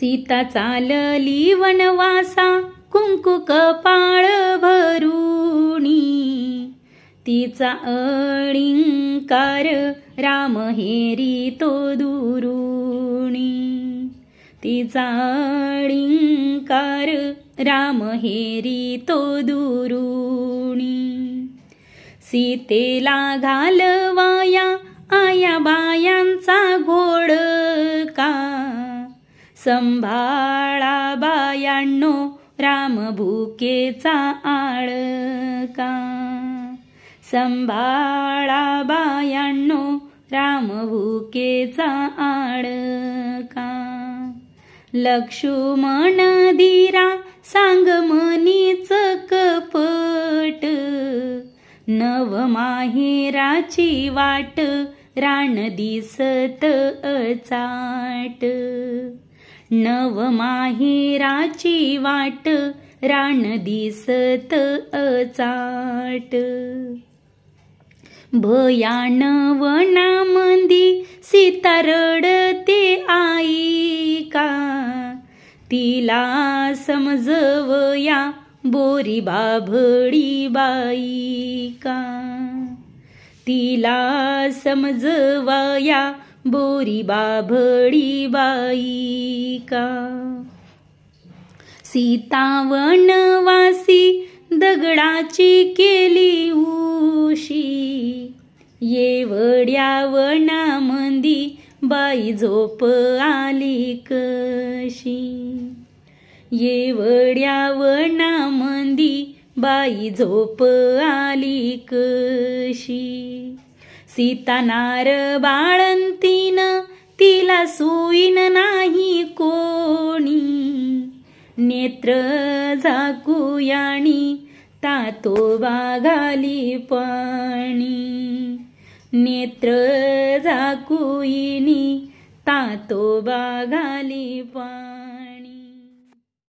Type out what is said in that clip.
सीता चालली वनवासा कुंकू कपाळ भरुणी, तिचा अळिंकार राम हेरी तो दुरुणी, तिचा अळिंकार राम हेरी तो दुरुणी। सीतेला घालवाया आया बायांचा घोडका, संभाळा बायांनो राम भुकेचा आळका, संभाळा बायांनो राम भुकेचा आळका। लक्ष्मण धीरा सांग मनीच कपट, नव माहेराची वाट रान दिसत अचाट, नव माहेराची वाट रान दिसत अचाट। भयान वनामंदी सीता रडते आईका, तिला समजवया बोरी बाभळी बाईका, तिला समजवया बोरी बाभळी बाईका। सीता वनवासी दगडाची केली उशी, येवड्या वनामंदी बाई झोप आली कशी, येवड्या वनामंदी बाई झोप आली कशी। सीता नार बाळंतीन तिला सोयीन नाही कोणी, नेत्र झाकुयाणी तातोबा घाली पाणी, नेत्र झाकुईनी तातोबा घाली पाणी।